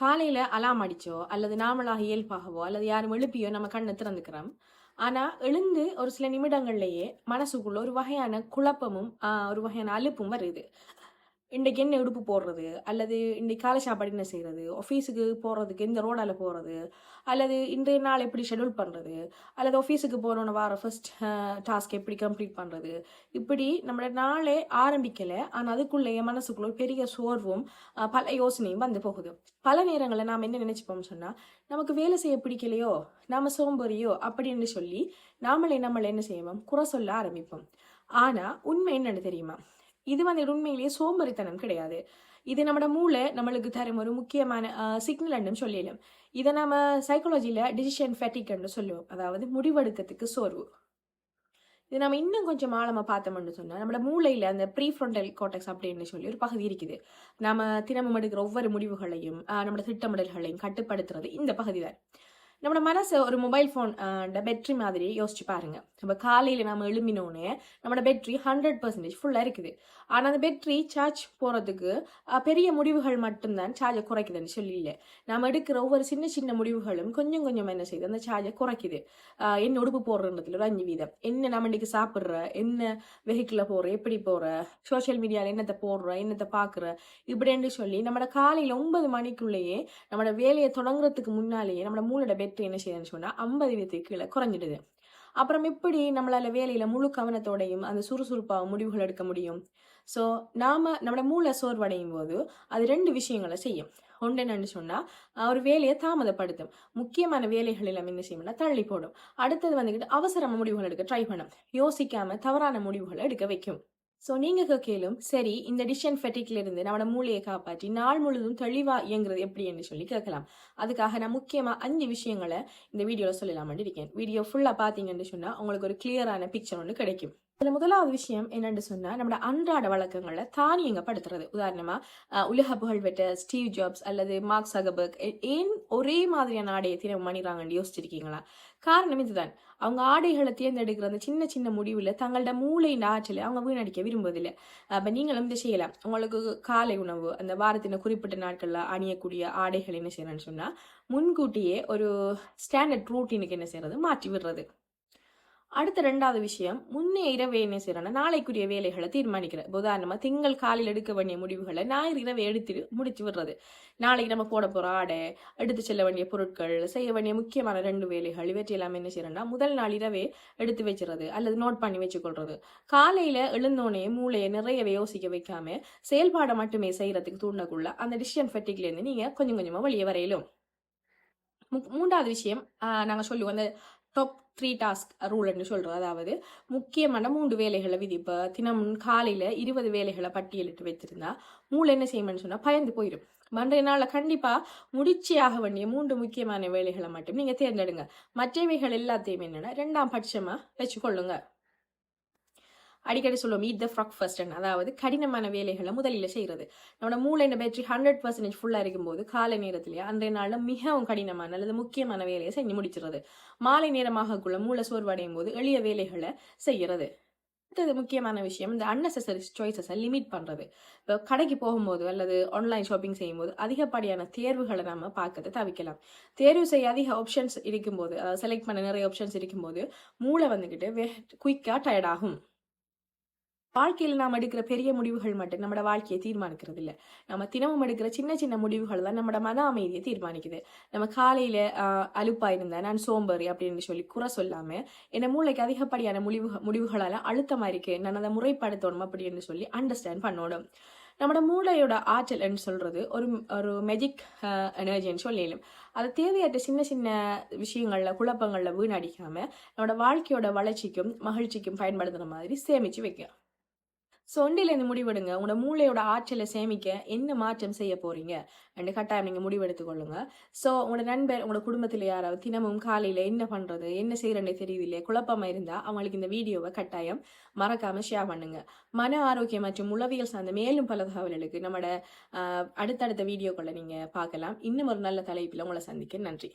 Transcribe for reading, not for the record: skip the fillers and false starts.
காலையில அலாம் அடிச்சோ, அல்லது நாமளாக இயல்பாகவோ, அல்லது யாரும் எழுப்பியோ நம்ம கண்ண திறந்துக்கிறோம். ஆனா, எழுந்து ஒரு சில நிமிடங்கள்லயே மனசுக்குள்ள ஒரு வகையான குழப்பமும், ஒரு வகையான அலுப்பும் வருது. இன்றைக்கு என்ன உடுப்பு போடுறது? அல்லது இன்னைக்கு காலை சாப்பாடு என்ன செய்றது? ஆஃபீஸுக்கு போறதுக்கு எந்த ரோடால போறது? அல்லது இன்றைய நாள் எப்படி ஷெட்யூல் பண்றது? அல்லது ஆஃபீஸுக்கு போனோன வார ஃபர்ஸ்ட் டாஸ்க் எப்படி கம்ப்ளீட் பண்றது? இப்படி நம்மளோட நாளே ஆரம்பிக்கல. ஆனா, அதுக்குள்ளயே மனசுக்குள்ள ஒரு பெரிய சோர்வும், பல யோசனையும் வந்து போகுது. பல நேரங்கள்ல நாம என்ன நினைச்சுப்போம்னு சொன்னா, நமக்கு வேலை செய்ய பிடிக்கலையோ, நாம சோம்பேறியோ அப்படின்னு சொல்லி நம்மள என்ன செய்வோம்? குறை சொல்ல ஆரம்பிப்போம். ஆனா, உண்மை என்னன்னு தெரியுமா? இது வந்து உண்மையிலேயே சோம்பேறித்தனம் கிடையாது. இது நம்மட மூளை நம்மளுக்கு தரும் ஒரு முக்கியமான சிக்னல்ன்னு சொல்லலாம். இத நாம சைக்காலஜில டிசிஷன் ஃபேட்டிக்ன்னு சொல்லுவோம். அதாவது முடிவெடுக்கிறதுக்கு சோர்வு. இது நம்ம இன்னும் கொஞ்சம் ஆழமா பார்த்தோம்னு சொன்னா, நம்மட மூளையில அந்த ப்ரீஃப்ரண்டல் கார்டெக்ஸ் அப்படின்னு சொல்லி ஒரு பகுதி இருக்குது. நாம தினமும் எடுக்கிற ஒவ்வொரு முடிவுகளையும், நம்மட திட்டமிடல்களையும் கட்டுப்படுத்துறது இந்த பகுதி தான். நம்மளோட மனசு ஒரு மொபைல் ஃபோன் பேட்டரி மாதிரி யோசிச்சு பாருங்க. நம்ம காலையில நாம எழும்பினோடனே நம்மளோட பேட்டரி 100% ஃபுல்லா இருக்குது. ஆனா அந்த பேட்டரி சார்ஜ் போறதுக்கு பெரிய முடிவுகள் மட்டும்தான் சார்ஜை குறைக்குதுன்னு சொல்லி இல்லை. நாம எடுக்கிற ஒவ்வொரு சின்ன சின்ன முடிவுகளும் கொஞ்சம் கொஞ்சம் என்ன செய்யுது, அந்த சார்ஜை குறைக்குது. என்ன உடுப்பு போடுறதுல ஒரு 5%, என்ன நம்ம இன்னைக்கு சாப்பிட்ற, என்ன வெஹிக்கிள்ல போற, எப்படி போற, சோசியல் மீடியால என்னத்தை போடுற, என்னத்தை பாக்குற, இப்படின்னு சொல்லி நம்மளோட காலையில 9 மணிக்குள்ளேயே நம்மளோட வேலையை தொடங்குறதுக்கு முன்னாலேயே நம்மளோட மூளோட பேட்டரி என்ன செய்யுதுன்னு சொன்னா 50% கீழே குறைஞ்சிடுது. அப்புறம் எப்படி நம்மளால வேலையில முழு கவனத்தோடையும் அந்த சுறுசுறுப்பாக முடிவுகள் எடுக்க முடியும்? ஸோ நம்மளோட மூளை சோர்வடையும் போது அது 2 விஷயங்களை செய்யும். ஒன்று என்னன்னு சொன்னா, ஒரு வேலையை தாமதப்படுத்தும். முக்கியமான வேலைகள் எல்லாம் என்ன செய்யும்னா தள்ளி போடும். அடுத்தது வந்துகிட்டு அவசரமா முடிவுகள் எடுக்க ட்ரை பண்ணும். யோசிக்காம தவறான முடிவுகளை எடுக்க வைக்கும். ஸோ நீங்க கேட்கலும் சரி, இந்த டிசிஷன் ஃபெட்டிக்ல இருந்து நம்மளோட மூளையை காப்பாற்றி நாள் முழுதும் தெளிவா இயங்குறது எப்படி என்று சொல்லி கேட்கலாம். அதுக்காக நான் முக்கியமா 5 விஷயங்களை இந்த வீடியோல சொல்லலாம்னு இருக்கேன். வீடியோ ஃபுல்லா பாத்தீங்கன்னு சொன்னா உங்களுக்கு ஒரு கிளியரான பிக்சர் ஒன்று கிடைக்கும். இதுல முதலாவது விஷயம் என்னன்னு சொன்னா, நம்மளோட அன்றாட வழக்கங்களை தானியங்கப்படுத்துறது. உதாரணமா உலக புகழ்பெற்ற ஸ்டீவ் ஜாப்ஸ் அல்லது மார்க் சகபர்க் ஏன் ஒரே மாதிரியான ஆடையை தினம் அணிறாங்கன்னு யோசிச்சிருக்கீங்களா? காரணம் இதுதான். அவங்க ஆடைகளை தேர்ந்தெடுக்கிற அந்த சின்ன சின்ன முடிவுல தங்களோட மூளையின் ஆற்றலை அவங்க வீணடிக்க விரும்புவதில்லை. அப்ப நீங்களும் இதை செய்யலாம். உங்களுக்கு காலை உணவு, அந்த வாரத்தின் குறிப்பிட்ட நாட்கள்ல அணியக்கூடிய ஆடைகள் என்ன செய்யறேன்னு சொன்னா, முன்கூட்டியே ஒரு ஸ்டாண்டர்ட் ரூட்டீனுக்கு என்ன செய்யறது, மாற்றி விடுறது. அடுத்த 2வது விஷயம், முன்னே இரவே என்ன செய்யறேன்னா நாளைக்குரிய வேலைகளை தீர்மானிக்கிறேன். உதாரணமா திங்கள் காலையில் எடுக்க வேண்டிய முடிவுகளை ஞாயிறு இரவே எடுத்து முடிச்சு விடுறது. நாளைக்கு நம்ம போட போற ஆடை, எடுத்து செல்ல வேண்டிய பொருட்கள், செய்ய வேண்டிய முக்கியமான 2 வேலைகள், இவற்றை எல்லாமே என்ன செய்யறேன்னா முதல் நாள் இரவே எடுத்து வச்சுறது அல்லது நோட் பண்ணி வச்சுக்கொள்றது. காலையில எழுந்தோனே மூளையை நிறையவே யோசிக்க வைக்காம செயல்பாடை மட்டுமே செய்யறதுக்கு தூண்டக்குள்ள அந்த டிசிஷன் ஃபெட்டிக்ல இருந்து நீங்க கொஞ்சம் கொஞ்சமா வெளியே வரையிலும். 3வது விஷயம், நாங்க சொல்லுவோம் அந்த டாப் 3 டாஸ்க் ரூல்னு சொல்றோம். அதாவது முக்கியமான 3 வேலைகளை விதி. இப்போ தினமும் காலையில 20 வேலைகளை பட்டியலிட்டு வச்சிருந்தா மூளை என்ன செய்யணும்னு சொன்னா பயந்து போயிடும். அன்றைய நாள்ல கண்டிப்பா முடிச்சே ஆக வேண்டிய 3 முக்கியமான வேலைகளை மட்டும் நீங்க தேர்ந்தெடுங்க. மற்றவைகள் எல்லாத்தையுமே என்னன்னா 2ஆம் பட்சமா வச்சுக்கொள்ளுங்க. அடிக்கடி சொல்லுவோம் மீட் த ஃப்ராக் ஃபர்ஸ்ட், அதாவது கடினமான வேலைகளை முதலில் செய்யறது. நம்மளோட மூளையின் பேட்டரி 100% ஃபுல்லா இருக்கும்போது காலை நேரத்திலேயே அன்றைய நாள்ல மிகவும் கடினமான அல்லது முக்கியமான வேலையை செஞ்சு முடிச்சிருது. மாலை நேரமாகக்குள்ள மூளை சோர்வடையும் போது எளிய வேலைகளை செய்யறது. அடுத்தது முக்கியமான விஷயம், இந்த அன்னெசரி சாய்ஸஸை லிமிட் பண்றது. இப்போ கடைக்கு போகும்போது அல்லது ஆன்லைன் ஷாப்பிங் செய்யும்போது அதிகப்படியான தேர்வுகளை நம்ம பார்க்கறத தவிக்கலாம். தேர்வு செய்ய அதிக ஆப்ஷன்ஸ் இருக்கும்போது, அதாவது செலக்ட் பண்ண நிறைய ஆப்ஷன்ஸ் இருக்கும்போது மூளை வந்துகிட்டு குயிக்கா டயர்ட் ஆகும். வாழ்க்கையில நாம் எடுக்கிற பெரிய முடிவுகள் மட்டும் நம்மட வாழ்க்கையை தீர்மானிக்கிறது இல்ல. நம்ம தினமும் எடுக்கிற சின்ன சின்ன முடிவுகள் தான் நம்மட மன அமைதியை தீர்மானிக்குது. நம்ம காலையில அலுப்பா இருந்தேன், நான் சோம்பேறி அப்படின்னு சொல்லி குறை சொல்லாம, என்ன மூளைக்கு அதிகப்படியான முடிவுகளால அழுத்தமா இருக்கு, நான் அதை முறைப்படுத்தணும் அப்படின்னு சொல்லி அண்டர்ஸ்டாண்ட் பண்ணணும். நம்மட மூளையோட ஆற்றல் சொல்றது ஒரு ஒரு மெஜிக் எனர்ஜின்னு சொல்லலும். அது தேவையற்ற சின்ன சின்ன விஷயங்கள்ல குழப்பங்கள்ல வீணடிக்காம நம்மளோட வாழ்க்கையோட வளர்ச்சிக்கும் மகிழ்ச்சிக்கும் பயன்படுத்துற மாதிரி சேமிச்சு வைக்க. சொண்டிலேருந்து முடிவெடுங்க. உங்களோட மூளையோட ஆற்றலை சேமிக்க என்ன மாற்றம் செய்ய போறீங்க என்று கட்டாயம் நீங்க முடிவெடுத்துக் கொள்ளுங்க. ஸோ உங்களோட நண்பர், உங்களோட குடும்பத்தில் யாராவது தினமும் காலையில என்ன பண்றது, என்ன செய்யறேன்னு தெரியவில்லையே, குழப்பமா இருந்தா அவங்களுக்கு இந்த வீடியோவை கட்டாயம் மறக்காம ஷேர் பண்ணுங்க. மன ஆரோக்கியம் மற்றும் உளவியல் சார்ந்த மேலும் பல தகவல்களுக்கு நம்மளோட அடுத்தடுத்த வீடியோக்களை நீங்க பார்க்கலாம். இன்னும் ஒரு நல்ல தலைப்பில் உங்களை சந்திக்க நன்றி.